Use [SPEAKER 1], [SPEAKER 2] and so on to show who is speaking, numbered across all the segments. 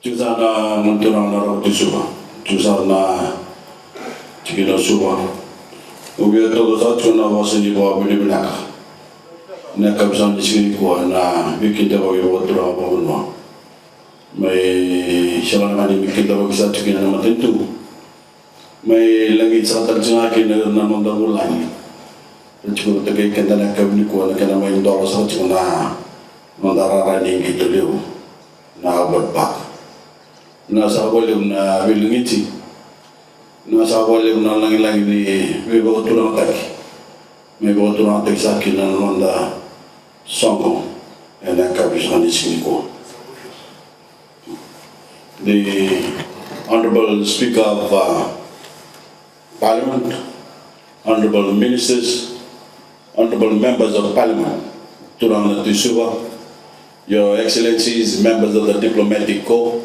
[SPEAKER 1] Chusana Munturana Rotisuba, Chusana Chikino Suba, Ubia Togosachuna was in the war with the black. Nakabsan is Sikwa, Vikitawa Water. May Shalamani Mikitawa Sachikin and Matintu. May Langi Satanaki and Namanda Mulani. Which will take and then a Kabniku and Kanama dollars Hachuna, Mandara running into live. Now but back. Nasa volume na Vilungiti. Nasa volume na lang ni Vivo Turantak. May go to Rantak and Londa Songo and then Kapishan Siniko. The Honorable Speaker of Parliament, Honorable Ministers, Honorable Members of Parliament, Turana Tisuba, Your Excellencies, members of the Diplomatic Corps,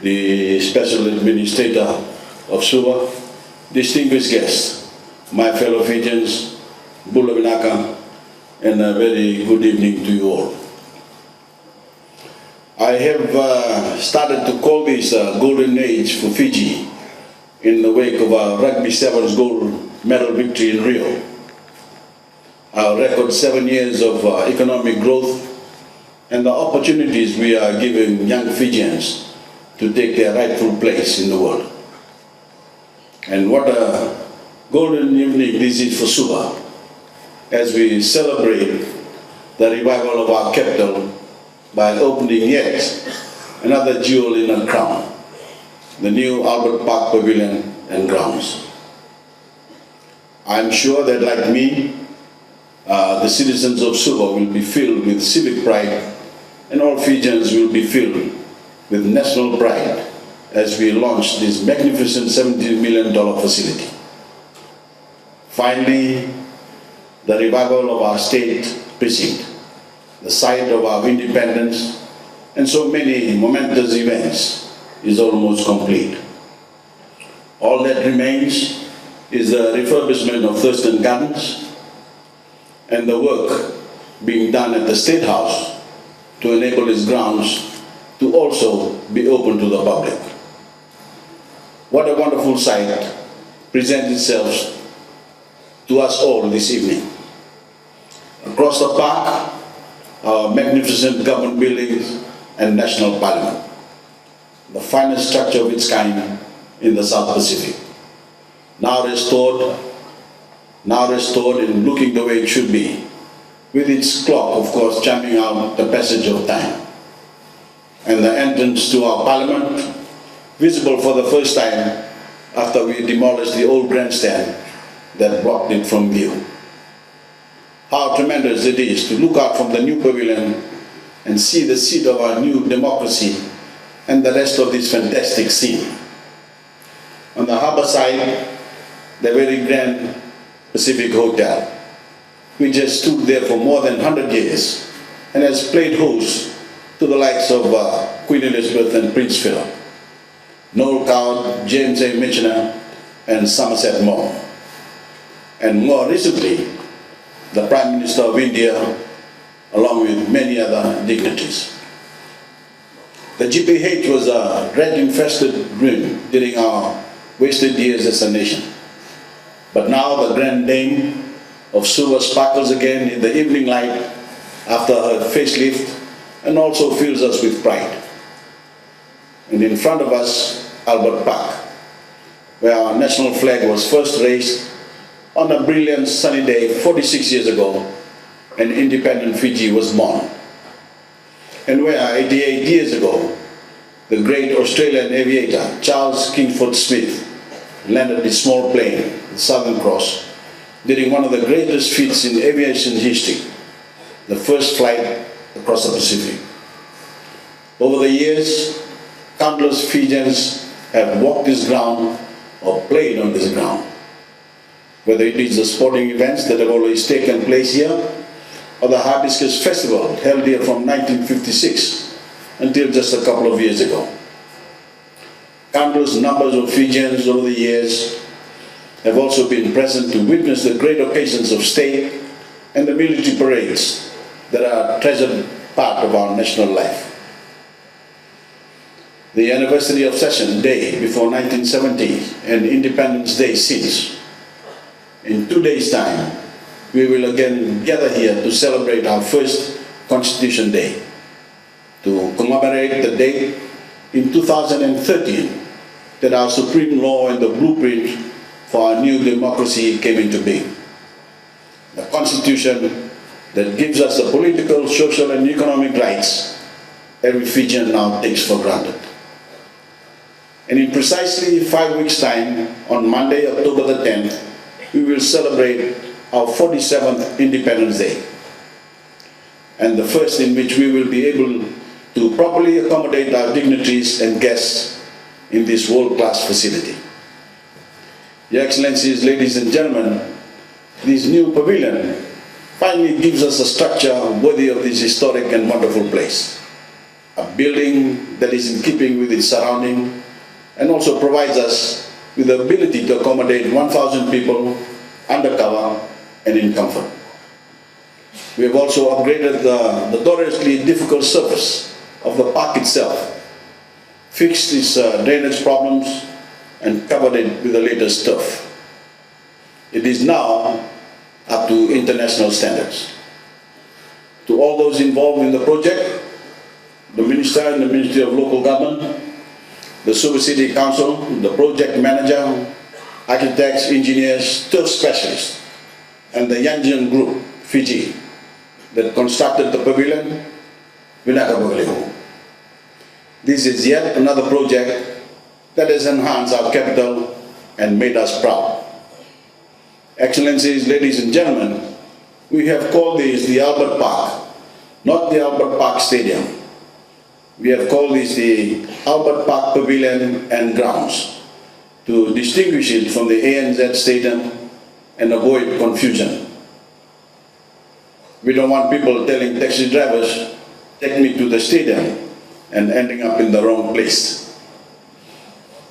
[SPEAKER 1] the Special Administrator of Suba, distinguished guests, my fellow Fijians, Bula Vinaka, and a very good evening to you all. I have started to call this a golden age for Fiji in the wake of our Rugby Sevens gold medal victory in Rio. Our record 7 years of economic growth and the opportunities we are giving young Fijians to take their rightful place in the world. And what a golden evening this is for Suba as we celebrate the revival of our capital by opening yet another jewel in our crown, the new Albert Park Pavilion and grounds. I'm sure that like me, the citizens of Suba will be filled with civic pride and all Fijians will be filled with national pride as we launch this magnificent $17 million facility. Finally, the revival of our state precinct, the site of our independence, and so many momentous events is almost complete. All that remains is the refurbishment of Thurston Gardens and the work being done at the State House to enable its grounds to also be open to the public. What a wonderful sight presents itself to us all this evening. Across the park, our magnificent government buildings and national parliament, the finest structure of its kind in the South Pacific. Now restored and looking the way it should be, with its clock, of course, chiming out the passage of time. And the entrance to our parliament, visible for the first time after we demolished the old grandstand that blocked it from view. How tremendous it is to look out from the new pavilion and see the seat of our new democracy and the rest of this fantastic scene. On the harbour side, the very grand Pacific Hotel, which has stood there for more than 100 years and has played host to the likes of Queen Elizabeth and Prince Philip, Noel Coward, James A. Michener, and Somerset Maugham. And more recently, the Prime Minister of India, along with many other dignitaries. The GPH was a rat-infested ruin during our wasted years as a nation. But now the grand dame of Suba sparkles again in the evening light after her facelift and also fills us with pride. And in front of us, Albert Park, where our national flag was first raised on a brilliant sunny day 46 years ago, and independent Fiji was born. And where 88 years ago, the great Australian aviator Charles Kingsford Smith landed his small plane, the Southern Cross, during one of the greatest feats in aviation history, the first flight across the Pacific. Over the years, countless Fijians have walked this ground or played on this ground. Whether it is the sporting events that have always taken place here, or the Hibiscus Festival held here from 1956 until just a couple of years ago. Countless numbers of Fijians over the years have also been present to witness the great occasions of state and the military parades that are a treasured part of our national life. the anniversary of session day before 1970 and Independence Day since. In 2 days' time, we will again gather here to celebrate our first Constitution Day, to commemorate the date in 2013 that our supreme law and the blueprint for our new democracy came into being. A constitution that gives us the political, social and economic rights every Fijian now takes for granted. And in precisely 5 weeks' time, on Monday, October the 10th, we will celebrate our 47th Independence Day, and the first in which we will be able to properly accommodate our dignitaries and guests in this world-class facility. Your Excellencies, ladies and gentlemen, this new pavilion finally gives us a structure worthy of this historic and wonderful place. A building that is in keeping with its surrounding and also provides us with the ability to accommodate 1,000 people under cover and in comfort. We have also upgraded the notoriously difficult surface of the park itself, fixed its drainage problems and covered it with the latest turf. It is now up to international standards. To all those involved in the project, the Minister and the Ministry of Local Government, the Super City Council, the project manager, architects, engineers, turf specialists, and the Yanjian Group, Fiji, that constructed the pavilion, Voreqe. This is yet another project that has enhanced our capital and made us proud. Excellencies, ladies and gentlemen, we have called this the Albert Park, not the Albert Park Stadium. We have called this the Albert Park Pavilion and Grounds to distinguish it from the ANZ Stadium and avoid confusion. We don't want people telling taxi drivers, take me to the stadium, and ending up in the wrong place.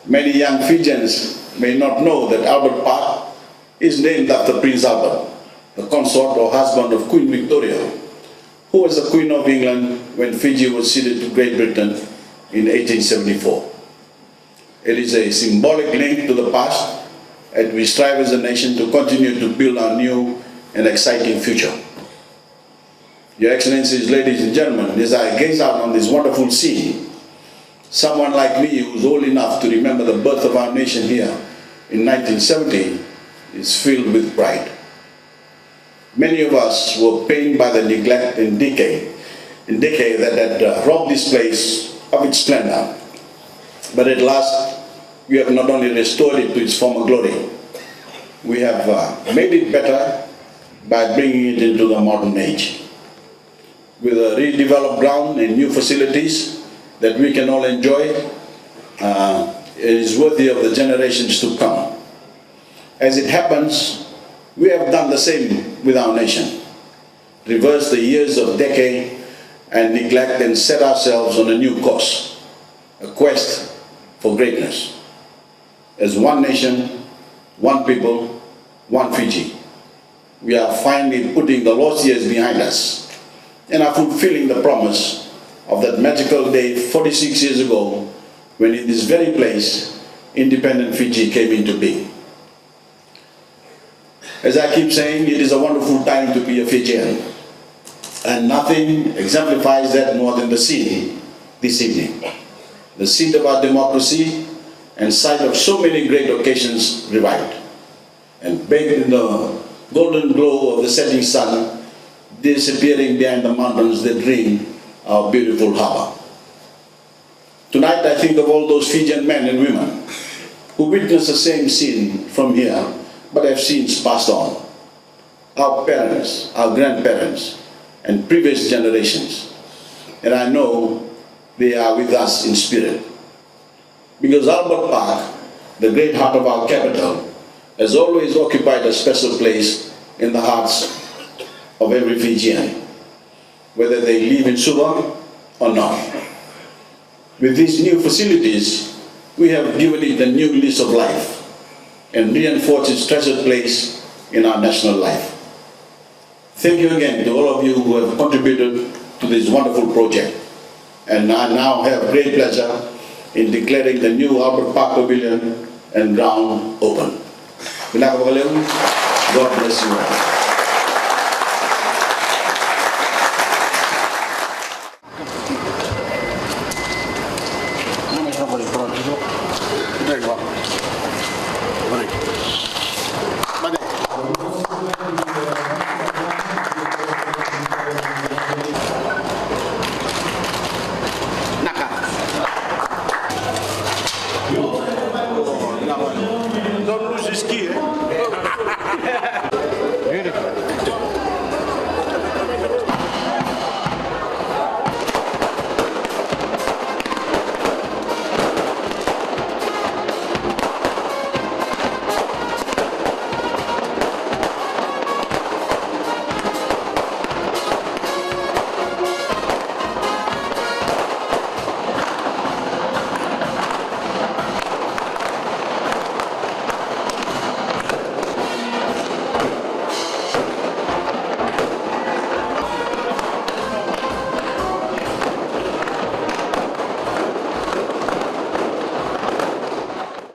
[SPEAKER 1] Many young Fijians may not know that Albert Park is named after Prince Albert, the consort or husband of Queen Victoria, who was the Queen of England when Fiji was ceded to Great Britain in 1874. It is a symbolic link to the past, and we strive as a nation to continue to build our new and exciting future. Your Excellencies, ladies and gentlemen, as I gaze out on this wonderful scene, someone like me who's old enough to remember the birth of our nation here in 1970 is filled with pride. Many of us were pained by the neglect and decay that had robbed this place of its splendor. But at last, we have not only restored it to its former glory, we have made it better by bringing it into the modern age. With a redeveloped ground and new facilities that we can all enjoy, it is worthy of the generations to come. As it happens, we have done the same with our nation, reversed the years of decay and neglect and set ourselves on a new course, a quest for greatness. As one nation, one people, one Fiji, we are finally putting the lost years behind us and are fulfilling the promise of that magical day 46 years ago when in this very place, independent Fiji came into being. As I keep saying, it is a wonderful time to be a Fijian, and nothing exemplifies that more than the scene this evening. The seat of our democracy and site of so many great occasions revived, and bathed in the golden glow of the setting sun, disappearing behind the mountains that ring our beautiful harbor. Tonight I think of all those Fijian men and women who witnessed the same scene from here, but have since passed on. Our parents, our grandparents, and previous generations. And I know they are with us in spirit. Because Albert Park, the great heart of our capital, has always occupied a special place in the hearts of every Fijian, whether they live in Suva or not. With these new facilities, we have given it a new lease of life and reinforced its treasured place in our national life. Thank you again to all of you who have contributed to this wonderful project. And I now have great pleasure in declaring the new Albert Park Pavilion and ground open. Pinakapagaling, God bless you all.
[SPEAKER 2] No me sono por el pronto. Da igual.